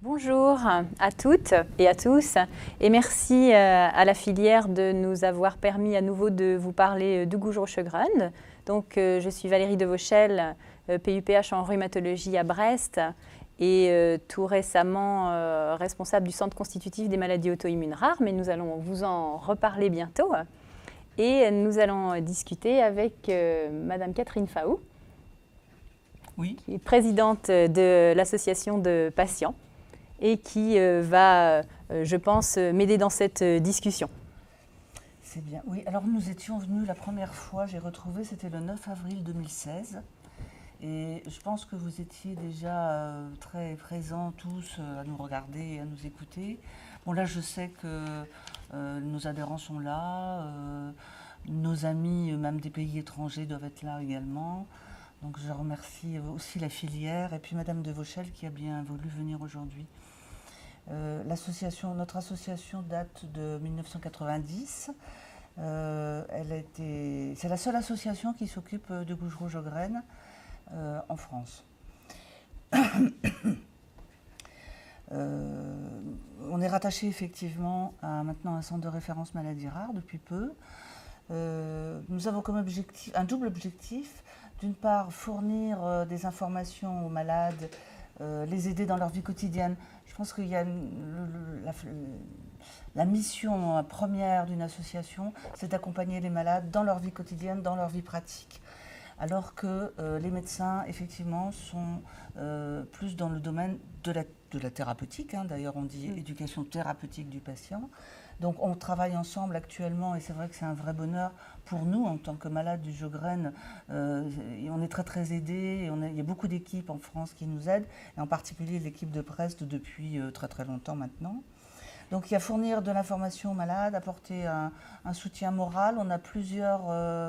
Bonjour à toutes et à tous et merci à la filière de nous avoir permis à nouveau de vous parler de Gougerot-Schegren. Donc je suis Valérie Devauchel, PUPH en rhumatologie à Brest et tout récemment responsable du Centre constitutif des maladies auto-immunes rares, mais nous allons vous en reparler bientôt. Et nous allons discuter avec Madame Catherine Faou, qui est présidente de l'association de patients et qui va, je pense, m'aider dans cette discussion. C'est bien. Oui, alors nous étions venus la première fois, j'ai retrouvé, c'était le 9 avril 2016. Et je pense que vous étiez déjà très présents tous à nous regarder et à nous écouter. Bon, là, je sais que nos adhérents sont là, nos amis, même des pays étrangers, doivent être là également. Donc je remercie aussi la filière et puis Madame Devauchel qui a bien voulu venir aujourd'hui. Notre association date de 1990. C'est la seule association qui s'occupe de Gougerot-Schegren en France. On est rattaché effectivement à maintenant un centre de référence maladies rares depuis peu. Nous avons comme objectif, un double objectif. D'une part, fournir des informations aux malades, les aider dans leur vie quotidienne. Je pense qu'il y a la mission première d'une association, c'est d'accompagner les malades dans leur vie quotidienne, dans leur vie pratique. Alors que les médecins, effectivement, sont plus dans le domaine de la thérapeutique. D'ailleurs, on dit éducation thérapeutique du patient. Donc, on travaille ensemble actuellement et c'est vrai que c'est un vrai bonheur pour nous en tant que malades du Sjögren. On est très, très aidés. Il y a beaucoup d'équipes en France qui nous aident, et en particulier l'équipe de Brest depuis très, très longtemps maintenant. Donc, il y a fournir de l'information aux malades, apporter un soutien moral. On a plusieurs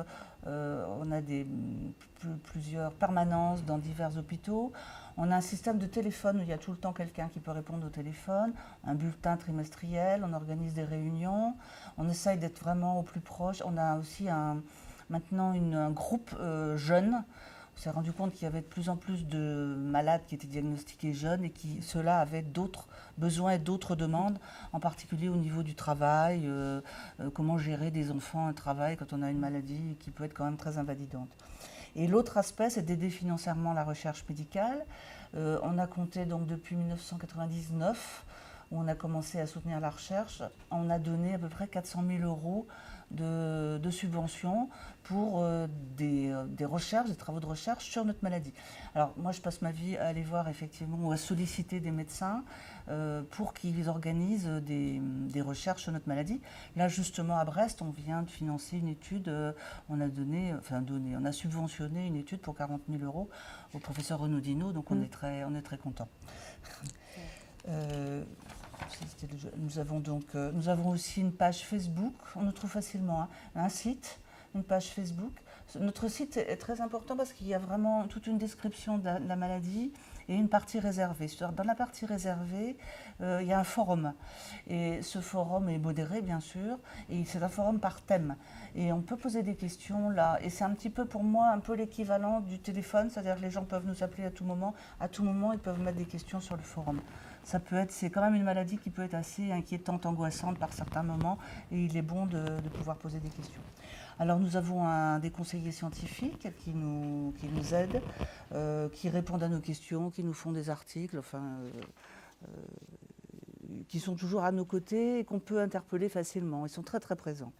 permanences dans divers hôpitaux. On a un système de téléphone où il y a tout le temps quelqu'un qui peut répondre au téléphone, un bulletin trimestriel, on organise des réunions, on essaye d'être vraiment au plus proche. On a aussi maintenant un groupe jeune. On s'est rendu compte qu'il y avait de plus en plus de malades qui étaient diagnostiqués jeunes et qui, ceux-là, avaient d'autres besoins et d'autres demandes, en particulier au niveau du travail, comment gérer des enfants, un travail quand on a une maladie qui peut être quand même très invalidante. Et l'autre aspect, c'est d'aider financièrement la recherche médicale. On a compté donc depuis 1999, où on a commencé à soutenir la recherche. On a donné à peu près 400 000 euros de subventions pour des recherches, des travaux de recherche sur notre maladie. Alors moi, je passe ma vie à aller voir effectivement ou à solliciter des médecins pour qu'ils organisent des recherches sur notre maladie. Là, justement, à Brest, on vient de financer une étude. On a subventionné une étude pour 40 000 euros au professeur Renaudino, donc on est très contents. Nous avons aussi une page Facebook, on nous trouve facilement, un site, une page Facebook. Notre site est très important parce qu'il y a vraiment toute une description de la maladie et une partie réservée. Dans la partie réservée, il y a un forum. Et ce forum est modéré, bien sûr, et c'est un forum par thème. Et on peut poser des questions là. Et c'est un petit peu, pour moi, un peu l'équivalent du téléphone, c'est-à-dire que les gens peuvent nous appeler à tout moment. À tout moment, ils peuvent mettre des questions sur le forum. C'est quand même une maladie qui peut être assez inquiétante, angoissante par certains moments, et il est bon de pouvoir poser des questions. Alors nous avons des conseillers scientifiques qui nous aident, qui répondent à nos questions, qui nous font des articles, qui sont toujours à nos côtés et qu'on peut interpeller facilement. Ils sont très très présents.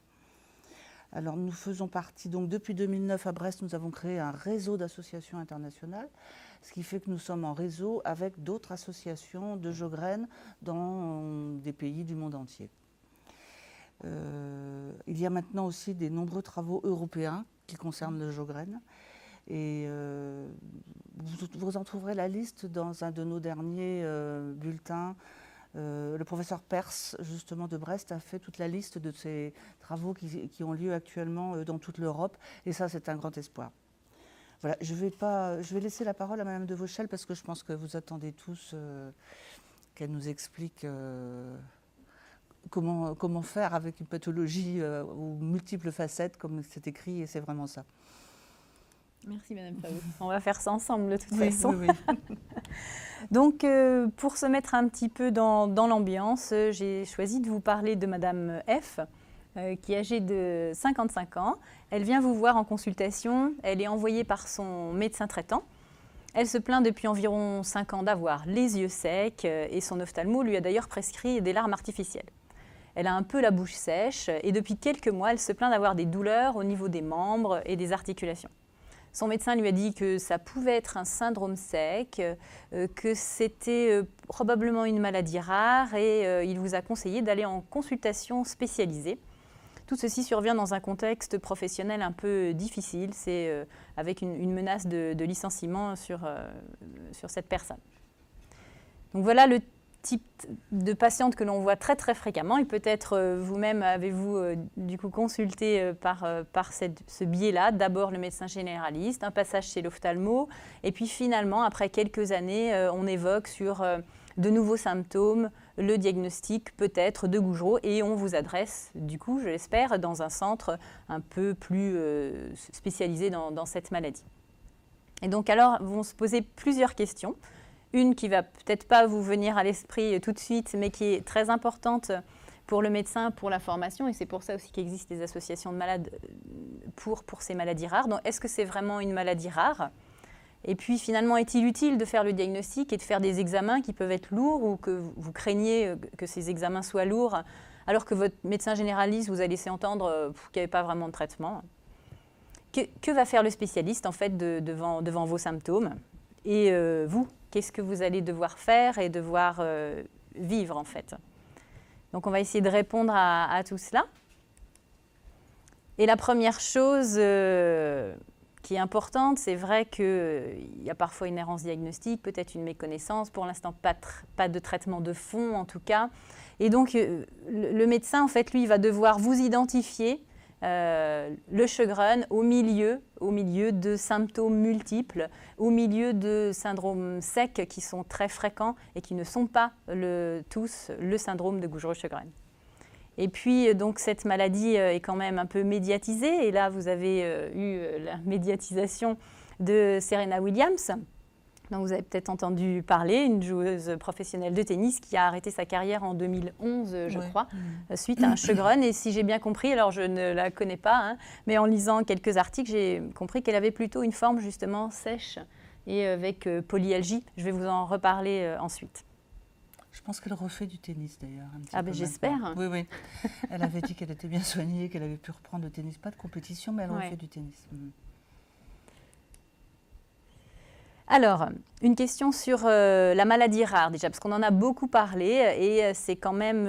Alors nous faisons partie, donc depuis 2009 à Brest, nous avons créé un réseau d'associations internationales, ce qui fait que nous sommes en réseau avec d'autres associations de Sjögren dans des pays du monde entier. Il y a maintenant aussi des nombreux travaux européens qui concernent le Sjögren. Et vous en trouverez la liste dans un de nos derniers bulletins. Le professeur Perse, justement de Brest, a fait toute la liste de ces travaux qui ont lieu actuellement dans toute l'Europe. Et ça, c'est un grand espoir. Voilà, je vais laisser la parole à Madame Devauchel parce que je pense que vous attendez tous qu'elle nous explique comment faire avec une pathologie aux multiples facettes, comme c'est écrit, et c'est vraiment ça. Merci Madame Faouz. On va faire ça ensemble de toute Oui, façon. oui, oui. Donc, pour se mettre un petit peu dans l'ambiance, j'ai choisi de vous parler de Madame F, qui est âgée de 55 ans. Elle vient vous voir en consultation. Elle est envoyée par son médecin traitant. Elle se plaint depuis environ 5 ans d'avoir les yeux secs et son ophtalmo lui a d'ailleurs prescrit des larmes artificielles. Elle a un peu la bouche sèche et depuis quelques mois, elle se plaint d'avoir des douleurs au niveau des membres et des articulations. Son médecin lui a dit que ça pouvait être un syndrome sec, que c'était probablement une maladie rare et il vous a conseillé d'aller en consultation spécialisée. Tout ceci survient dans un contexte professionnel un peu difficile, c'est avec une menace de licenciement sur cette personne. Donc voilà le type de patiente que l'on voit très très fréquemment et peut-être vous-même avez-vous du coup consulté par ce biais-là, d'abord le médecin généraliste, un passage chez l'ophtalmo et puis finalement après quelques années on évoque sur de nouveaux symptômes, le diagnostic peut-être de Gougerot et on vous adresse du coup je l'espère dans un centre un peu plus spécialisé dans cette maladie. Et donc alors vont se poser plusieurs questions. Une qui va peut-être pas vous venir à l'esprit tout de suite, mais qui est très importante pour le médecin, pour la formation, et c'est pour ça aussi qu'il existe des associations de malades pour ces maladies rares. Donc, est-ce que c'est vraiment une maladie rare? Et puis, finalement, est-il utile de faire le diagnostic et de faire des examens qui peuvent être lourds ou que vous craignez que ces examens soient lourds, alors que votre médecin généraliste vous a laissé entendre qu'il n'y avait pas vraiment de traitement? Que va faire le spécialiste, en fait, devant vos symptômes? Et vous, qu'est-ce que vous allez devoir faire et devoir vivre en fait? Donc on va essayer de répondre à tout cela. Et la première chose qui est importante, c'est vrai qu'il y a parfois une errance diagnostique, peut-être une méconnaissance, pour l'instant pas de traitement de fond en tout cas. Et donc le médecin en fait lui il va devoir vous identifier le Sjögren au milieu de symptômes multiples, au milieu de syndromes secs qui sont très fréquents et qui ne sont pas tous le syndrome de Gougerot-Sjögren. Et puis, donc, cette maladie est quand même un peu médiatisée. Et là, vous avez eu la médiatisation de Serena Williams, dont vous avez peut-être entendu parler, une joueuse professionnelle de tennis qui a arrêté sa carrière en 2011, je crois, suite à un Sjögren. Et si j'ai bien compris, alors je ne la connais pas, hein, mais en lisant quelques articles, j'ai compris qu'elle avait plutôt une forme justement sèche et avec polyalgie. Je vais vous en reparler ensuite. Je pense qu'elle refait du tennis d'ailleurs. Ah ben j'espère. Oui, oui. Elle avait dit qu'elle était bien soignée, qu'elle avait pu reprendre le tennis. Pas de compétition, mais elle refait du tennis. Alors, une question sur la maladie rare déjà, parce qu'on en a beaucoup parlé et c'est quand même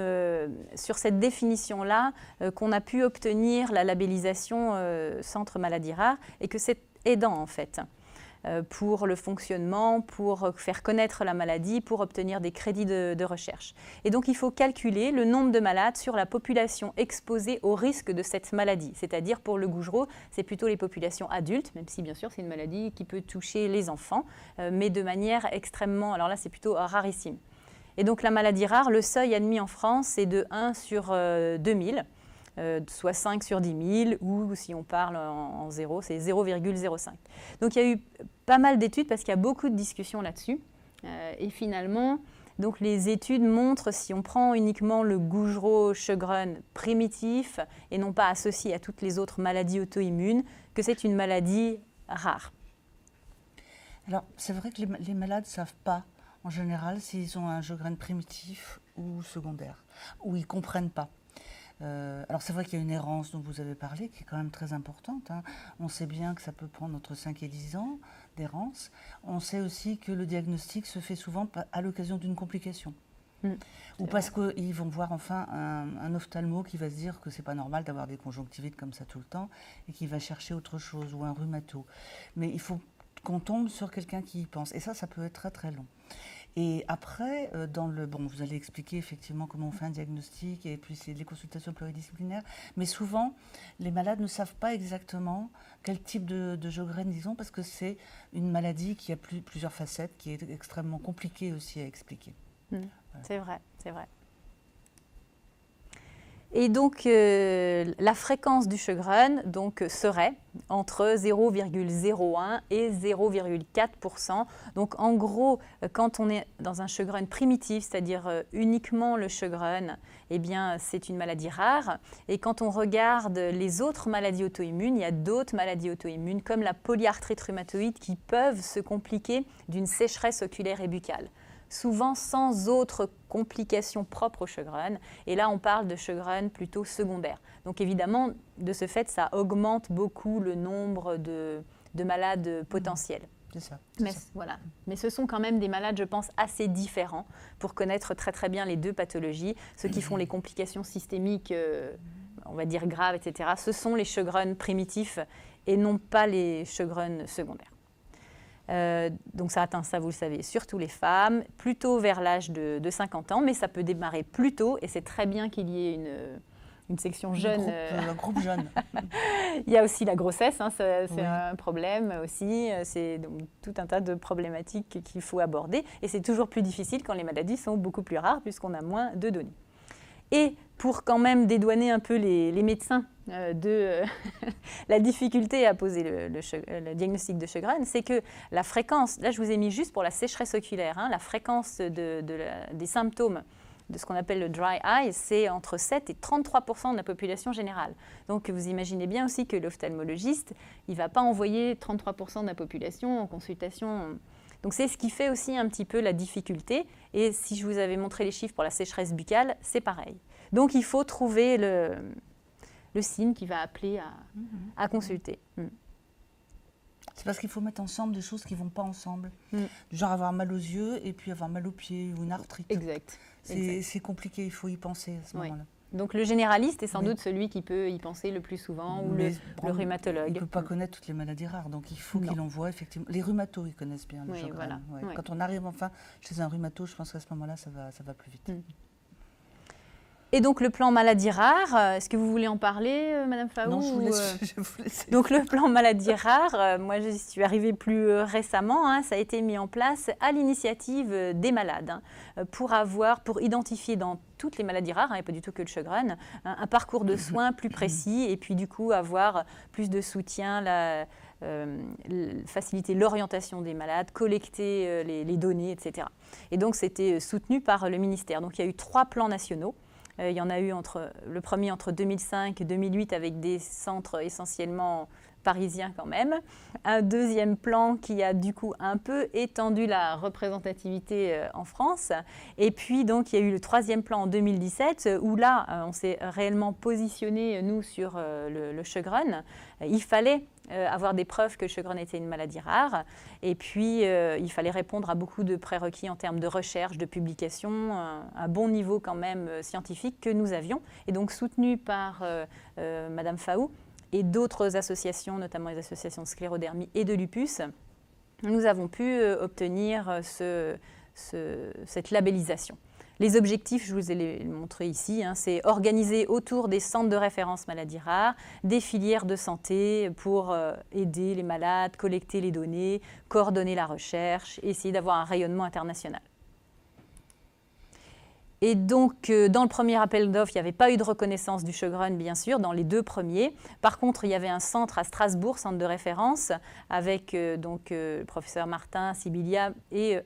sur cette définition-là qu'on a pu obtenir la labellisation Centre Maladie Rare et que c'est aidant en fait pour le fonctionnement, pour faire connaître la maladie, pour obtenir des crédits de recherche. Et donc, il faut calculer le nombre de malades sur la population exposée au risque de cette maladie. C'est-à-dire, pour le Gougerot, c'est plutôt les populations adultes, même si, bien sûr, c'est une maladie qui peut toucher les enfants, mais de manière extrêmement... Alors là, c'est plutôt rarissime. Et donc, la maladie rare, le seuil admis en France, c'est de 1 sur 2000. Soit 5 sur 10 000, ou si on parle en 0, c'est 0,05. Donc il y a eu pas mal d'études parce qu'il y a beaucoup de discussions là-dessus. Et finalement, donc, les études montrent, si on prend uniquement le Gougerot-Sjögren primitif et non pas associé à toutes les autres maladies auto-immunes, que c'est une maladie rare. Alors c'est vrai que les malades ne savent pas en général s'ils ont un Sjögren primitif ou secondaire, ou ils ne comprennent pas. Alors c'est vrai qu'il y a une errance dont vous avez parlé qui est quand même très importante. Hein. On sait bien que ça peut prendre entre 5 et 10 ans d'errance. On sait aussi que le diagnostic se fait souvent à l'occasion d'une complication. Ou parce qu'ils vont voir enfin un ophtalmo qui va se dire que c'est pas normal d'avoir des conjonctivites comme ça tout le temps et qui va chercher autre chose ou un rhumato. Mais il faut qu'on tombe sur quelqu'un qui y pense. Et ça peut être très très long. Et après, vous allez expliquer effectivement comment on fait un diagnostic et puis c'est les consultations pluridisciplinaires. Mais souvent, les malades ne savent pas exactement quel type de Sjögren ils ont parce que c'est une maladie qui a plusieurs facettes, qui est extrêmement compliquée aussi à expliquer. Voilà. C'est vrai, c'est vrai. Et donc, la fréquence du Sjögren serait entre 0,01 et 0,4%. Donc, en gros, quand on est dans un Sjögren primitif, c'est-à-dire uniquement le Sjögren, eh bien, c'est une maladie rare. Et quand on regarde les autres maladies auto-immunes, il y a d'autres maladies auto-immunes, comme la polyarthrite rhumatoïde, qui peuvent se compliquer d'une sécheresse oculaire et buccale, souvent sans autres complications propres au Sjögren. Et là, on parle de Sjögren plutôt secondaire. Donc évidemment, de ce fait, ça augmente beaucoup le nombre de malades potentiels. C'est ça. Voilà. Mais ce sont quand même des malades, je pense, assez différents pour connaître très très bien les deux pathologies. Ceux qui font les complications systémiques, on va dire graves, etc., ce sont les Sjögren primitifs et non pas les Sjögren secondaires. Donc ça atteint, ça vous le savez, surtout les femmes, plutôt vers l'âge de 50 ans, mais ça peut démarrer plus tôt et c'est très bien qu'il y ait une section jeune. Un groupe jeune. Il y a aussi la grossesse, hein, c'est un problème aussi, c'est donc tout un tas de problématiques qu'il faut aborder et c'est toujours plus difficile quand les maladies sont beaucoup plus rares puisqu'on a moins de données. Et pour quand même dédouaner un peu les médecins de la difficulté à poser le diagnostic de Sjögren, c'est que la fréquence, là je vous ai mis juste pour la sécheresse oculaire, hein, la fréquence des symptômes de ce qu'on appelle le dry eye, c'est entre 7 et 33% de la population générale. Donc vous imaginez bien aussi que l'ophtalmologiste, il ne va pas envoyer 33% de la population en consultation. Donc c'est ce qui fait aussi un petit peu la difficulté. Et si je vous avais montré les chiffres pour la sécheresse buccale, c'est pareil. Donc il faut trouver le signe qui va appeler à consulter. C'est parce qu'il faut mettre ensemble des choses qui ne vont pas ensemble. Du genre avoir mal aux yeux et puis avoir mal aux pieds ou une arthrite. Exact. C'est compliqué, il faut y penser à ce moment-là. Donc le généraliste est sans doute celui qui peut y penser le plus souvent, ou le rhumatologue. Il ne peut pas connaître toutes les maladies rares, donc il faut qu'il envoie effectivement. Les rhumatos, ils connaissent bien le Sjögren. Voilà. Quand on arrive enfin chez un rhumato, je pense qu'à ce moment-là, ça va plus vite. Et donc le plan maladie rare, est-ce que vous voulez en parler, Madame Faou? Non, je vous laisse. Donc le plan maladie rare, moi je suis arrivée plus récemment, hein, ça a été mis en place à l'initiative des malades pour identifier dans toutes les maladies rares, et pas du tout que le Sjögren, un parcours de soins plus précis et puis du coup avoir plus de soutien, faciliter l'orientation des malades, collecter les données, etc. Et donc c'était soutenu par le ministère. Donc il y a eu 3 plans nationaux. Il y en a eu le premier entre 2005 et 2008 avec des centres essentiellement parisiens quand même. Un deuxième plan qui a du coup un peu étendu la représentativité en France. Et puis donc il y a eu le 3e plan en 2017 où là on s'est réellement positionné nous sur le Sjögren. Il fallait avoir des preuves que le Sjögren était une maladie rare. Et puis, il fallait répondre à beaucoup de prérequis en termes de recherche, de publication, un bon niveau quand même scientifique que nous avions. Et donc, soutenu par Madame Faou et d'autres associations, notamment les associations de sclérodermie et de lupus, nous avons pu obtenir cette labellisation. Les objectifs, je vous ai les montrés ici, hein, c'est organiser autour des centres de référence maladies rares, des filières de santé pour aider les malades, collecter les données, coordonner la recherche, essayer d'avoir un rayonnement international. Et donc, dans le premier appel d'offres, il n'y avait pas eu de reconnaissance du Sjögren, bien sûr, dans les 2 premiers. Par contre, il y avait un centre à Strasbourg, centre de référence, avec le professeur Martin, Sibylia et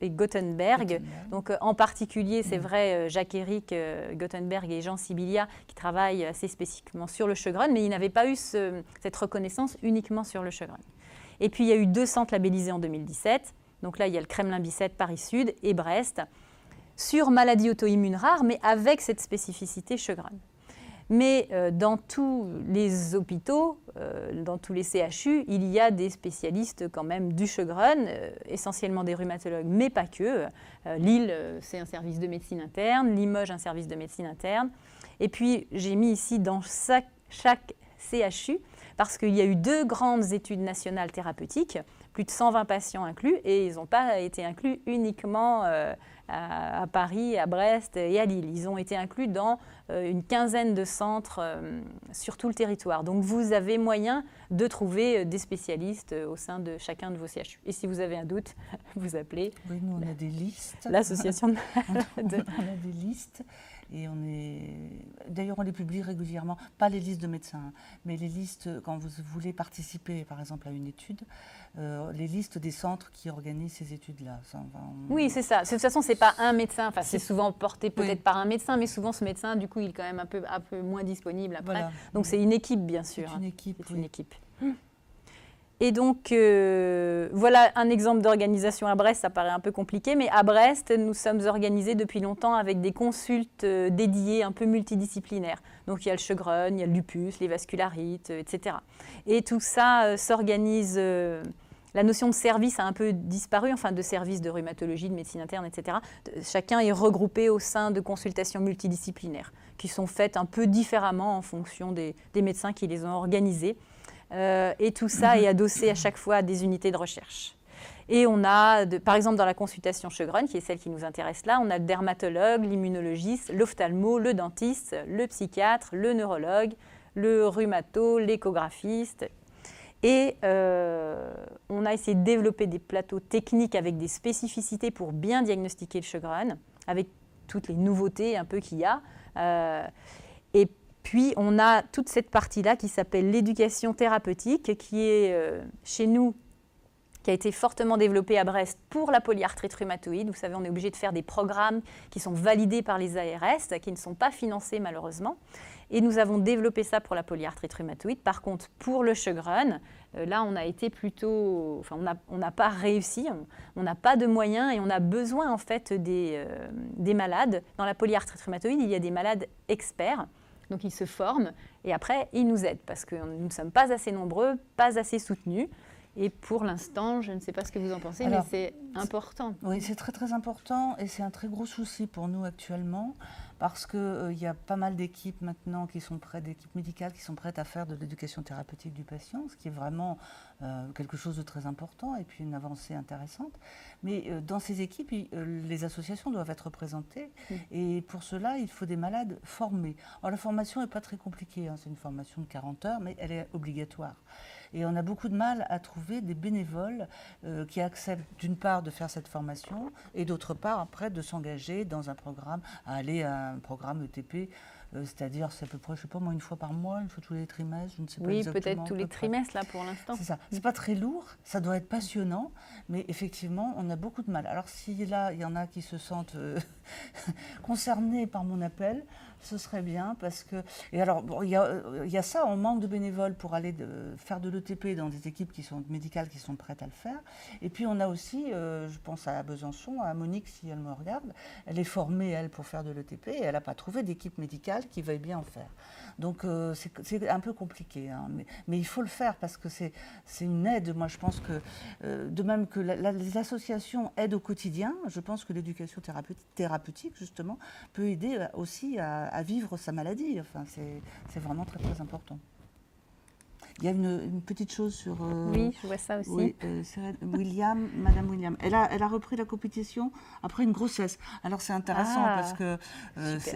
Gothenberg. Donc, en particulier, c'est vrai, Jacques-Éric Gothenberg et Jean Sibylia qui travaillent assez spécifiquement sur le Sjögren, mais ils n'avaient pas eu cette reconnaissance uniquement sur le Sjögren. Et puis, il y a eu 2 centres labellisés en 2017. Donc là, il y a le Kremlin-Bicêtre, Paris-Sud et Brest, sur maladies auto-immunes rares, mais avec cette spécificité Sjögren. Mais dans tous les hôpitaux, dans tous les CHU, il y a des spécialistes quand même du Sjögren, essentiellement des rhumatologues, mais pas que. Lille, c'est un service de médecine interne, Limoges, un service de médecine interne. Et puis, j'ai mis ici dans chaque CHU, parce qu'il y a eu 2 grandes études nationales thérapeutiques, plus de 120 patients inclus, et ils n'ont pas été inclus uniquement à Paris, à Brest et à Lille. Ils ont été inclus dans une quinzaine de centres sur tout le territoire. Donc vous avez moyen de trouver des spécialistes au sein de chacun de vos CHU. Et si vous avez un doute, vous appelez oui, nous on a des listes. L'association on a des listes. Et d'ailleurs, on les publie régulièrement, pas les listes de médecins, hein, mais les listes, quand vous voulez participer, par exemple, à une étude, les listes des centres qui organisent ces études-là. Oui, c'est ça. De toute façon, c'est pas un médecin. Enfin, c'est souvent porté peut-être par un médecin, mais souvent ce médecin, du coup, il est quand même un peu moins disponible après. Voilà. Donc, c'est une équipe, bien sûr. C'est une équipe. C'est une équipe. Et donc, voilà un exemple d'organisation à Brest. Ça paraît un peu compliqué, mais à Brest, nous sommes organisés depuis longtemps avec des consultes dédiées, un peu multidisciplinaires. Donc, il y a le Sjögren, il y a le lupus, les vascularites, etc. Et tout ça s'organise... la notion de service a un peu disparu, enfin de service de rhumatologie, de médecine interne, etc. Chacun est regroupé au sein de consultations multidisciplinaires qui sont faites un peu différemment en fonction des médecins qui les ont organisées. Et tout ça est adossé à chaque fois à des unités de recherche. Et on a, par exemple, dans la consultation Sjögren, qui est celle qui nous intéresse là, on a le dermatologue, l'immunologiste, l'ophtalmo, le dentiste, le psychiatre, le neurologue, le rhumato, l'échographiste. Et on a essayé de développer des plateaux techniques avec des spécificités pour bien diagnostiquer le Sjögren, avec toutes les nouveautés un peu qu'il y a. Et puis, on a toute cette partie-là qui s'appelle l'éducation thérapeutique, qui est chez nous, qui a été fortement développée à Brest pour la polyarthrite rhumatoïde. Vous savez, on est obligé de faire des programmes qui sont validés par les ARS, qui ne sont pas financés malheureusement. Et nous avons développé ça pour la polyarthrite rhumatoïde. Par contre, pour le Sjögren, là, on a été plutôt... Enfin, on n'a pas réussi, on n'a pas de moyens et on a besoin en fait des malades. Dans la polyarthrite rhumatoïde, il y a des malades experts. Donc, ils se forment et après, ils nous aident parce que nous ne sommes pas assez nombreux, pas assez soutenus. Et pour l'instant, je ne sais pas ce que vous en pensez, mais c'est important. Oui, c'est très très important et c'est un très gros souci pour nous actuellement parce qu'il y a pas mal d'équipes maintenant qui sont prêtes, d'équipes médicales qui sont prêtes à faire de l'éducation thérapeutique du patient, ce qui est vraiment quelque chose de très important et puis une avancée intéressante. Mais dans ces équipes, les associations doivent être représentées et pour cela, il faut des malades formés. Alors la formation n'est pas très compliquée, hein, c'est une formation de 40 heures, mais elle est obligatoire. Et on a beaucoup de mal à trouver des bénévoles qui acceptent d'une part de faire cette formation et d'autre part après de s'engager dans un programme, à aller à un programme ETP, c'est-à-dire c'est à peu près, je ne sais pas moi, une fois par mois, une fois tous les trimestres, je ne sais pas exactement. Oui, peut-être tous les trimestres là pour l'instant. C'est ça. C'est pas très lourd, ça doit être passionnant, mais effectivement on a beaucoup de mal. Alors si là il y en a qui se sentent concernés par mon appel, ce serait bien parce que... Et alors, bon, il y a ça, on manque de bénévoles pour aller faire de l'ETP dans des équipes qui sont médicales qui sont prêtes à le faire. Et puis on a aussi, je pense à Besançon, à Monique si elle me regarde, elle est formée elle pour faire de l'ETP et elle n'a pas trouvé d'équipe médicale qui veuille bien en faire. Donc c'est un peu compliqué, hein, mais il faut le faire parce que c'est une aide. Moi je pense que, de même que les associations aident au quotidien, je pense que l'éducation thérapeutique justement peut aider aussi à vivre sa maladie. Enfin, c'est vraiment très très important. Il y a une petite chose sur... oui, je vois ça aussi. Oui, Madame William. Elle a repris la compétition après une grossesse. Alors c'est intéressant parce que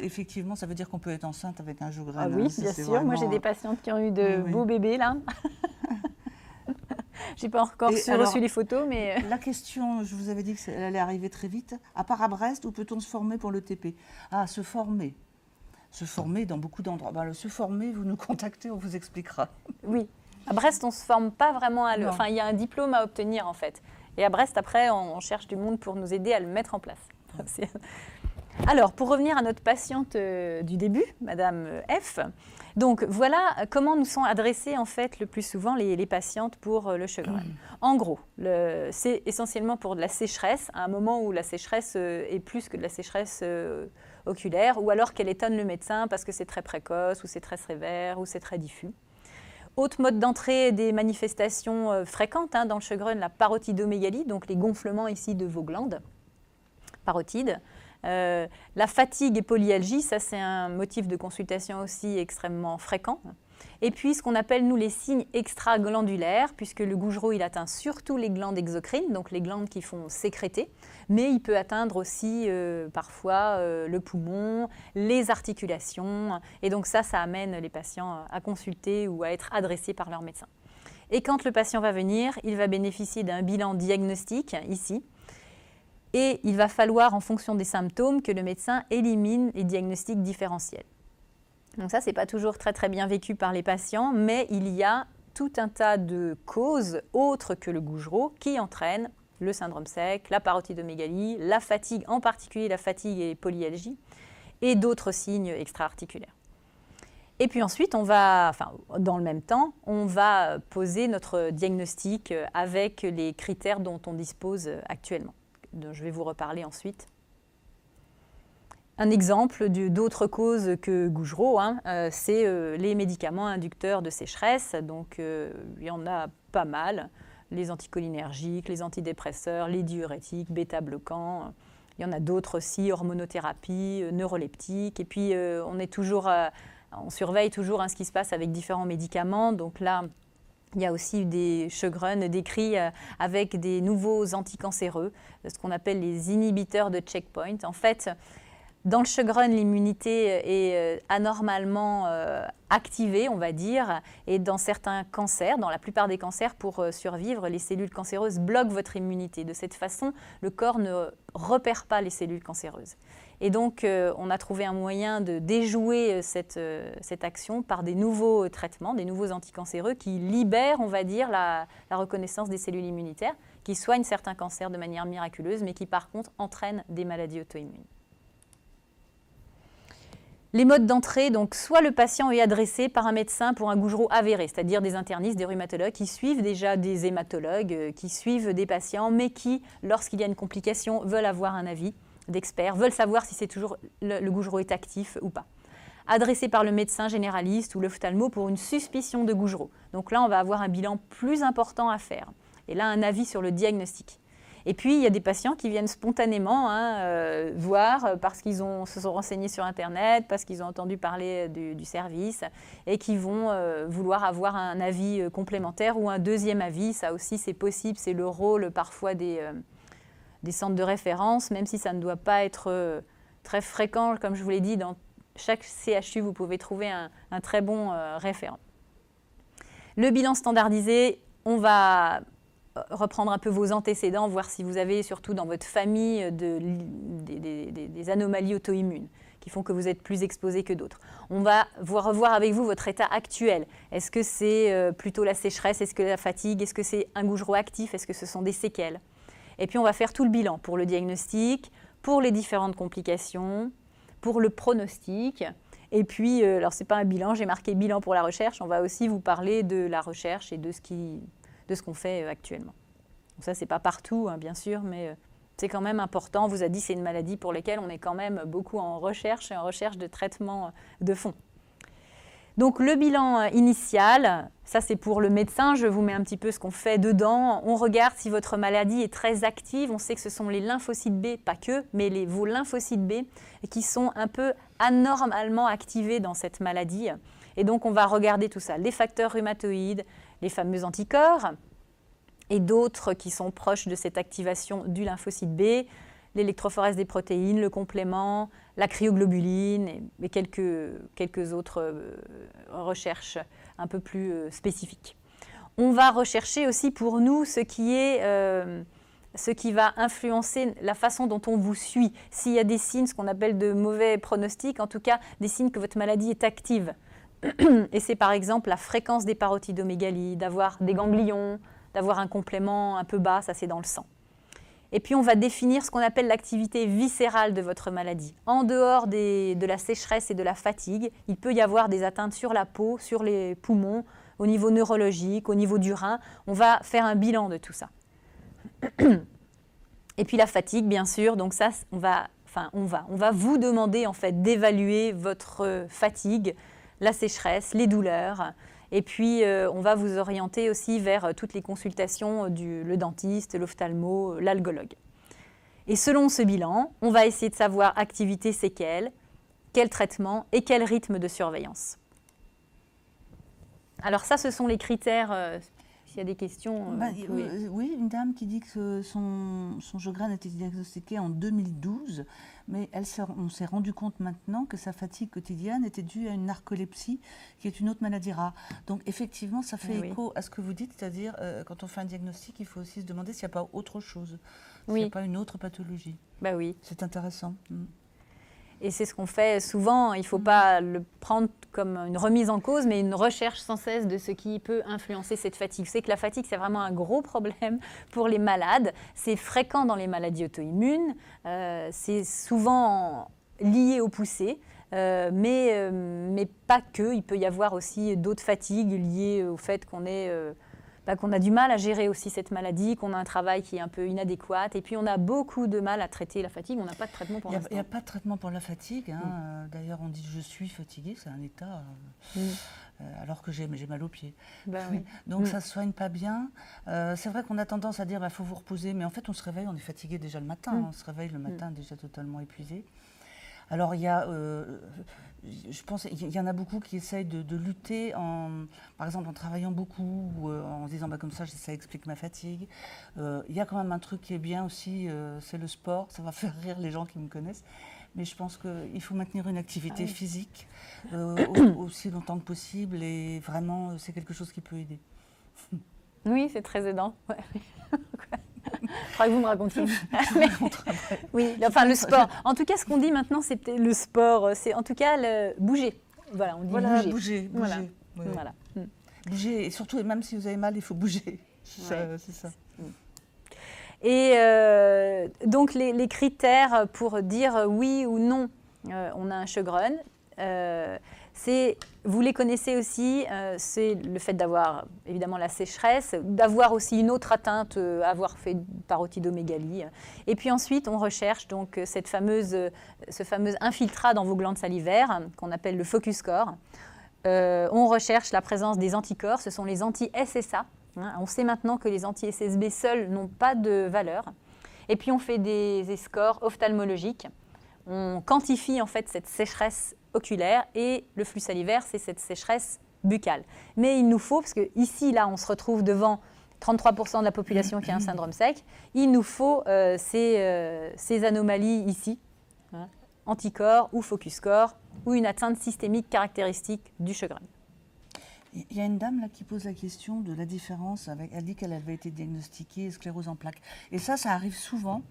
effectivement, ça veut dire qu'on peut être enceinte avec un Sjögren. Ah oui, bien sûr. Vraiment... Moi, j'ai des patientes qui ont eu de beaux bébés là. Je n'ai pas encore reçu les photos, mais... La question, je vous avais dit qu'elle allait arriver très vite. À part à Brest, où peut-on se former pour l'ETP? Ah, se former. Se former dans beaucoup d'endroits. Ben, se former, vous nous contactez, on vous expliquera. Oui. À Brest, on ne se forme pas vraiment à Enfin, il y a un diplôme à obtenir, en fait. Et à Brest, après, on cherche du monde pour nous aider à le mettre en place. Alors, pour revenir à notre patiente du début, Madame F, donc voilà comment nous sont adressées en fait le plus souvent les patientes pour le Sjögren. En gros, c'est essentiellement pour de la sécheresse, à un moment où la sécheresse est plus que de la sécheresse oculaire, ou alors qu'elle étonne le médecin parce que c'est très précoce, ou c'est très sévère, ou c'est très diffus. Autre mode d'entrée des manifestations fréquentes dans le Sjögren, la parotidomégalie, donc les gonflements ici de vos glandes parotides. La fatigue et polyalgie, ça c'est un motif de consultation aussi extrêmement fréquent. Et puis ce qu'on appelle nous les signes extraglandulaires, puisque le Gougerot il atteint surtout les glandes exocrines, donc les glandes qui font sécréter, mais il peut atteindre aussi parfois le poumon, les articulations, et donc ça amène les patients à consulter ou à être adressés par leur médecin. Et quand le patient va venir, il va bénéficier d'un bilan diagnostique ici, Et il va falloir, en fonction des symptômes, que le médecin élimine les diagnostics différentiels. Donc ça, ce n'est pas toujours très, très bien vécu par les patients, mais il y a tout un tas de causes autres que le Gougerot qui entraînent le syndrome sec, la parotidomégalie, la fatigue, en particulier la fatigue et polyalgie, et d'autres signes extra-articulaires. Et puis ensuite, dans le même temps, on va poser notre diagnostic avec les critères dont on dispose actuellement. Donc, je vais vous reparler ensuite. Un exemple d'autres causes que Gougerot, c'est les médicaments inducteurs de sécheresse. Donc, il y en a pas mal. Les anticholinergiques, les antidépresseurs, les diurétiques, bêta-bloquants. Il y en a d'autres aussi, hormonothérapie, neuroleptiques. Et puis, on surveille toujours ce qui se passe avec différents médicaments. Donc là, il y a aussi des Sjögren décrits avec des nouveaux anticancéreux, ce qu'on appelle les inhibiteurs de checkpoint. En fait, dans le Sjögren, l'immunité est anormalement activée, on va dire, et dans certains cancers, dans la plupart des cancers, pour survivre, les cellules cancéreuses bloquent votre immunité. De cette façon, le corps ne repère pas les cellules cancéreuses. Et donc, on a trouvé un moyen de déjouer cette action par des nouveaux traitements, des nouveaux anticancéreux qui libèrent, on va dire, la reconnaissance des cellules immunitaires, qui soignent certains cancers de manière miraculeuse, mais qui, par contre, entraînent des maladies auto-immunes. Les modes d'entrée, donc soit le patient est adressé par un médecin pour un Gougerot avéré, c'est-à-dire des internistes, des rhumatologues qui suivent déjà des hématologues, qui suivent des patients, mais qui, lorsqu'il y a une complication, veulent avoir un avis d'experts, veulent savoir si c'est toujours le Gougerot est actif ou pas. Adressé par le médecin généraliste ou l'ophtalmo pour une suspicion de Gougerot. Donc là, on va avoir un bilan plus important à faire. Et là, un avis sur le diagnostic. Et puis, il y a des patients qui viennent spontanément voir parce qu'ils se sont renseignés sur Internet, parce qu'ils ont entendu parler du service et qui vont vouloir avoir un avis complémentaire ou un deuxième avis. Ça aussi, c'est possible. C'est le rôle parfois des centres de référence, même si ça ne doit pas être très fréquent. Comme je vous l'ai dit, dans chaque CHU, vous pouvez trouver un très bon référent. Le bilan standardisé, on va reprendre un peu vos antécédents, voir si vous avez surtout dans votre famille des anomalies auto-immunes qui font que vous êtes plus exposé que d'autres. On va revoir avec vous votre état actuel. Est-ce que c'est plutôt la sécheresse? Est-ce que la fatigue? Est-ce que c'est un Gougerot actif? Est-ce que ce sont des séquelles? Et puis on va faire tout le bilan pour le diagnostic, pour les différentes complications, pour le pronostic. Et puis, alors ce n'est pas un bilan, j'ai marqué bilan pour la recherche, on va aussi vous parler de la recherche et de ce qu'on fait actuellement. Donc ça, ce n'est pas partout, bien sûr, mais c'est quand même important. On vous a dit que c'est une maladie pour laquelle on est quand même beaucoup en recherche et en recherche de traitement de fond. Donc le bilan initial, ça c'est pour le médecin, je vous mets un petit peu ce qu'on fait dedans. On regarde si votre maladie est très active, on sait que ce sont les lymphocytes B, pas que, mais vos lymphocytes B qui sont un peu anormalement activés dans cette maladie. Et donc on va regarder tout ça, les facteurs rhumatoïdes, les fameux anticorps et d'autres qui sont proches de cette activation du lymphocyte B, l'électrophorèse des protéines, le complément, la cryoglobuline et quelques autres recherches un peu plus spécifiques. On va rechercher aussi pour nous ce qui va influencer la façon dont on vous suit. S'il y a des signes, ce qu'on appelle de mauvais pronostics, en tout cas des signes que votre maladie est active. Et c'est par exemple la fréquence des parotidomégalies, d'avoir des ganglions, d'avoir un complément un peu bas, ça c'est dans le sang. Et puis on va définir ce qu'on appelle l'activité viscérale de votre maladie. En dehors de la sécheresse et de la fatigue, il peut y avoir des atteintes sur la peau, sur les poumons, au niveau neurologique, au niveau du rein. On va faire un bilan de tout ça. Et puis la fatigue, bien sûr. Donc ça, on va vous demander en fait d'évaluer votre fatigue, la sécheresse, les douleurs. Et puis, on va vous orienter aussi vers toutes les consultations le dentiste, l'ophtalmo, l'algologue. Et selon ce bilan, on va essayer de savoir activité séquelles, quel traitement et quel rythme de surveillance. Alors ça, ce sont les critères. S'il y a des questions... oui, une dame qui dit que son Sjögren a été diagnostiqué en 2012, mais on s'est rendu compte maintenant que sa fatigue quotidienne était due à une narcolepsie, qui est une autre maladie rare. Donc effectivement, ça fait écho à ce que vous dites, c'est-à-dire quand on fait un diagnostic, il faut aussi se demander s'il n'y a pas autre chose. s'il n'y a pas une autre pathologie. Bah oui. C'est intéressant. Et c'est ce qu'on fait souvent. Il ne faut pas le prendre comme une remise en cause, mais une recherche sans cesse de ce qui peut influencer cette fatigue. C'est que la fatigue, c'est vraiment un gros problème pour les malades. C'est fréquent dans les maladies auto-immunes. C'est souvent lié aux poussées. Mais pas que. Il peut y avoir aussi d'autres fatigues liées au fait qu'on a du mal à gérer aussi cette maladie, qu'on a un travail qui est un peu inadéquat. Et puis, on a beaucoup de mal à traiter la fatigue. On n'a pas de traitement pour l'instant. Il n'y a pas de traitement pour la fatigue. D'ailleurs, on dit « je suis fatigué », c'est un état, alors que j'ai mal aux pieds. Oui. Donc, ça ne se soigne pas bien. C'est vrai qu'on a tendance à dire « faut vous reposer », mais en fait, on se réveille, on est fatigué déjà le matin. On se réveille le matin déjà totalement épuisé. Alors, il y a, je pense qu'il y en a beaucoup qui essayent de lutter, par exemple en travaillant beaucoup, ou en se disant comme ça, ça explique ma fatigue. Il y a quand même un truc qui est bien aussi, c'est le sport. Ça va faire rire les gens qui me connaissent. Mais je pense qu'il faut maintenir une activité physique aussi longtemps que possible. Et vraiment, c'est quelque chose qui peut aider. Oui, c'est très aidant. Ouais. Je crois que vous me racontiez. Oui, enfin le sport. En tout cas, ce qu'on dit maintenant, c'est peut-être le sport. C'est en tout cas bouger. Voilà, on dit bouger. Voilà. Ouais. Voilà. Bouger, et surtout, même si vous avez mal, il faut bouger. C'est ça. Et donc, les critères pour dire oui ou non, on a un Sjögren, vous les connaissez aussi, c'est le fait d'avoir évidemment la sécheresse, d'avoir aussi une autre atteinte, avoir fait parothidomégalie. Et puis ensuite, on recherche donc ce fameux infiltrat dans vos glandes salivaires qu'on appelle le focus score. On recherche la présence des anticorps, ce sont les anti-SSA. On sait maintenant que les anti-SSB seuls n'ont pas de valeur. Et puis on fait des scores ophtalmologiques. On quantifie en fait cette sécheresse oculaire et le flux salivaire, c'est cette sécheresse buccale. Mais il nous faut, parce que ici, là, on se retrouve devant 33% de la population qui a un syndrome sec, il nous faut ces anomalies ici, anticorps ou focus score, ou une atteinte systémique caractéristique du Sjögren. Il y a une dame là qui pose la question de la différence elle dit qu'elle avait été diagnostiquée sclérose en plaques. Et ça arrive souvent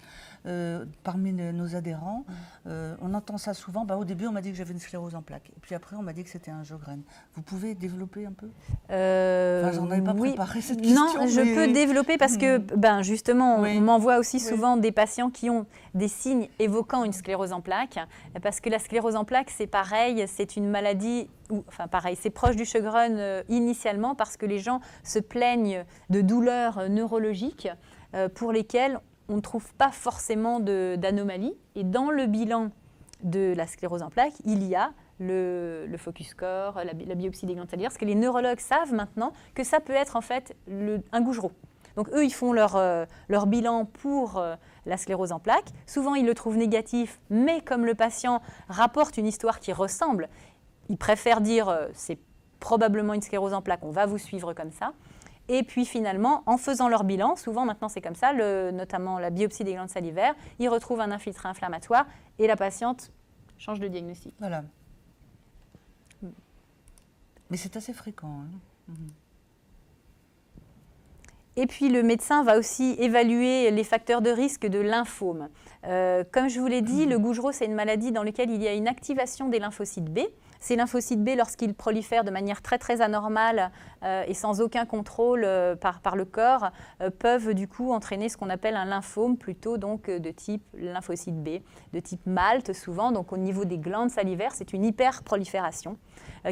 parmi nos adhérents. On entend ça souvent. Au début, on m'a dit que j'avais une sclérose en plaques. Et puis après, on m'a dit que c'était un Sjögren. Vous pouvez développer un peu j'en avais pas préparé cette question. Non, je peux développer parce que justement, on m'envoie aussi souvent des patients qui ont des signes évoquant une sclérose en plaques. Parce que la sclérose en plaques, c'est pareil, c'est une maladie... c'est proche du Sjögren initialement parce que les gens se plaignent de douleurs neurologiques pour lesquelles on ne trouve pas forcément d'anomalies. Et dans le bilan de la sclérose en plaques, il y a le focus score, la biopsie des glandes salivaires, parce que les neurologues savent maintenant que ça peut être en fait un Gougerot. Donc eux, ils font leur bilan pour la sclérose en plaques. Souvent, ils le trouvent négatif, mais comme le patient rapporte une histoire qui ressemble, ils préfèrent dire c'est probablement une sclérose en plaques, on va vous suivre comme ça. Et puis finalement, en faisant leur bilan, souvent maintenant c'est comme ça, notamment la biopsie des glandes salivaires, ils retrouvent un infiltré inflammatoire et la patiente change de diagnostic. Voilà. Mais c'est assez fréquent. Et puis le médecin va aussi évaluer les facteurs de risque de lymphome. Comme je vous l'ai dit, le Gougerot, c'est une maladie dans laquelle il y a une activation des lymphocytes B. Ces lymphocytes B, lorsqu'ils prolifèrent de manière très très anormale et sans aucun contrôle par le corps, peuvent du coup entraîner ce qu'on appelle un lymphome, plutôt donc de type lymphocyte B, de type MALT souvent. Donc au niveau des glandes salivaires, c'est une hyperprolifération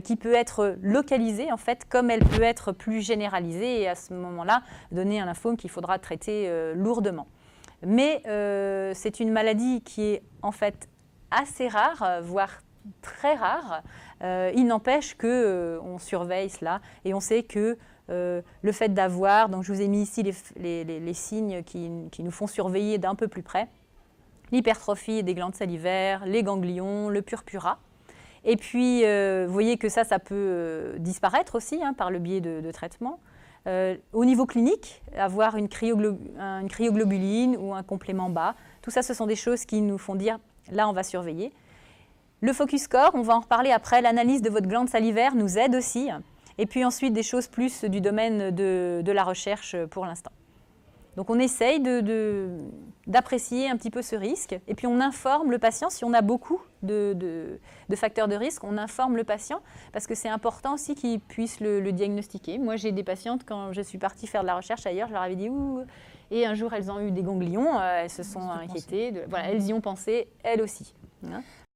qui peut être localisée en fait, comme elle peut être plus généralisée et à ce moment-là donner un lymphome qu'il faudra traiter lourdement. Mais c'est une maladie qui est en fait assez rare, voire très rare. Il n'empêche qu'on surveille cela et on sait que le fait d'avoir, donc je vous ai mis ici les signes qui nous font surveiller d'un peu plus près, l'hypertrophie des glandes salivaires, les ganglions, le purpura. Et puis, vous voyez que ça peut disparaître aussi par le biais de traitements. Au niveau clinique, avoir une cryoglobuline ou un complément bas, tout ça, ce sont des choses qui nous font dire, là, on va surveiller. Le focus score, on va en reparler après, l'analyse de votre glande salivaire nous aide aussi. Et puis ensuite, des choses plus du domaine de la recherche pour l'instant. Donc on essaye d'apprécier un petit peu ce risque et puis on informe le patient. Si on a beaucoup de facteurs de risque, on informe le patient parce que c'est important aussi qu'il puisse le diagnostiquer. Moi j'ai des patientes, quand je suis partie faire de la recherche ailleurs, je leur avais dit ouh, et un jour elles ont eu des ganglions, elles se sont inquiétées, voilà, elles y ont pensé, elles aussi. Hein.